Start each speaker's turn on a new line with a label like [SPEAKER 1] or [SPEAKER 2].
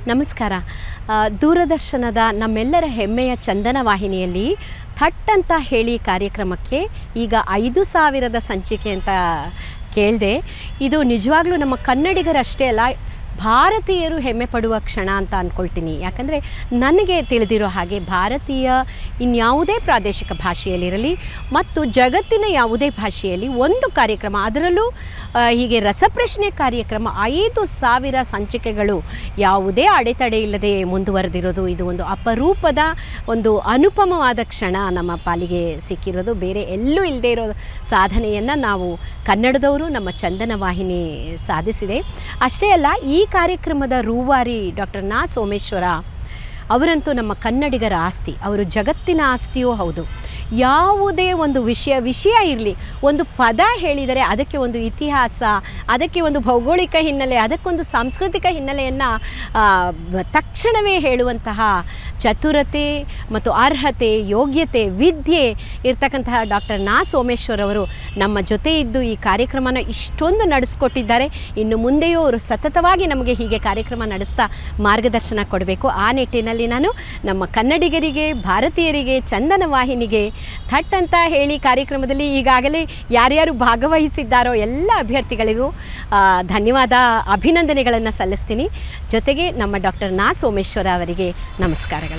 [SPEAKER 1] ನಮಸ್ಕಾರ. ದೂರದರ್ಶನದ ನಮ್ಮೆಲ್ಲರ ಹೆಮ್ಮೆಯ ಚಂದನ ವಾಹಿನಿಯಲ್ಲಿ ಥಟ್ ಅಂತ ಹೇಳಿ ಕಾರ್ಯಕ್ರಮಕ್ಕೆ ಈಗ 5,000ದ ಸಂಚಿಕೆ ಅಂತ ಕೇಳಿದೆ. ಇದು ನಿಜವಾಗ್ಲೂ ನಮ್ಮ ಕನ್ನಡಿಗರಷ್ಟೇ ಅಲ್ಲ, ಭಾರತೀಯರು ಹೆಮ್ಮೆ ಪಡುವ ಕ್ಷಣ ಅಂತ ಅಂದ್ಕೊಳ್ತೀನಿ. ಯಾಕಂದರೆ ನನಗೆ ತಿಳಿದಿರೋ ಹಾಗೆ ಭಾರತೀಯ ಇನ್ಯಾವುದೇ ಪ್ರಾದೇಶಿಕ ಭಾಷೆಯಲ್ಲಿರಲಿ ಮತ್ತು ಜಗತ್ತಿನ ಯಾವುದೇ ಭಾಷೆಯಲ್ಲಿ ಒಂದು ಕಾರ್ಯಕ್ರಮ, ಅದರಲ್ಲೂ ಹೀಗೆ ರಸಪ್ರಶ್ನೆ ಕಾರ್ಯಕ್ರಮ 5,000 ಸಂಚಿಕೆಗಳು ಯಾವುದೇ ಅಡೆತಡೆ ಇಲ್ಲದೆ ಮುಂದುವರೆದಿರೋದು, ಇದು ಒಂದು ಅಪರೂಪದ ಒಂದು ಅನುಪಮವಾದ ಕ್ಷಣ ನಮ್ಮ ಪಾಲಿಗೆ ಸಿಕ್ಕಿರೋದು. ಬೇರೆ ಎಲ್ಲೂ ಇಲ್ಲದೆ ಇರೋ ಸಾಧನೆಯನ್ನು ನಾವು ಕನ್ನಡದವರು, ನಮ್ಮ ಚಂದನ ವಾಹಿನಿ ಸಾಧಿಸಿದೆ. ಅಷ್ಟೇ ಅಲ್ಲ, ಈ ಕಾರ್ಯಕ್ರಮದ ರೂವಾರಿ ಡಾಕ್ಟರ್ ನಾ ಸೋಮೇಶ್ವರ ಅವರಂತೂ ನಮ್ಮ ಕನ್ನಡಿಗರ ಆಸ್ತಿ. ಅವರು ಜಗತ್ತಿನ ಆಸ್ತಿಯೂ ಹೌದು. ಯಾವುದೇ ಒಂದು ವಿಷಯ ಇರಲಿ, ಒಂದು ಪದ ಹೇಳಿದರೆ ಅದಕ್ಕೆ ಒಂದು ಇತಿಹಾಸ, ಅದಕ್ಕೆ ಒಂದು ಭೌಗೋಳಿಕ ಹಿನ್ನೆಲೆ, ಅದಕ್ಕೊಂದು ಸಾಂಸ್ಕೃತಿಕ ಹಿನ್ನೆಲೆಯನ್ನು ತಕ್ಷಣವೇ ಹೇಳುವಂತಹ ಚತುರತೆ ಮತ್ತು ಅರ್ಹತೆ, ಯೋಗ್ಯತೆ, ವಿದ್ಯೆ ಇರ್ತಕ್ಕಂತಹ ಡಾಕ್ಟರ್ ನಾ ಸೋಮೇಶ್ವರ್ ಅವರು ನಮ್ಮ ಜೊತೆ ಇದ್ದು ಈ ಕಾರ್ಯಕ್ರಮನ ಇಷ್ಟೊಂದು ನಡೆಸ್ಕೊಟ್ಟಿದ್ದಾರೆ. ಇನ್ನು ಮುಂದೆಯೂ ಅವರು ಸತತವಾಗಿ ನಮಗೆ ಹೀಗೆ ಕಾರ್ಯಕ್ರಮ ನಡೆಸ್ತಾ ಮಾರ್ಗದರ್ಶನ ಕೊಡಬೇಕು. ಆ ನಿಟ್ಟಿನಲ್ಲಿ ನಾನು ನಮ್ಮ ಕನ್ನಡಿಗರಿಗೆ, ಭಾರತೀಯರಿಗೆ, ಚಂದನ ವಾಹಿನಿಗೆ ಥಟ್ ಅಂತ ಹೇಳಿ ಕಾರ್ಯಕ್ರಮದಲ್ಲಿ ಈಗಾಗಲೇ ಯಾರ್ಯಾರು ಭಾಗವಹಿಸಿದ್ದಾರೋ ಎಲ್ಲ ಅಭ್ಯರ್ಥಿಗಳಿಗೂ ಧನ್ಯವಾದ, ಅಭಿನಂದನೆಗಳನ್ನು ಸಲ್ಲಿಸ್ತೀನಿ. ಜೊತೆಗೆ ನಮ್ಮ ಡಾಕ್ಟರ್ ನಾ ಸೋಮೇಶ್ವರ ಅವರಿಗೆ ನಮಸ್ಕಾರಗಳು.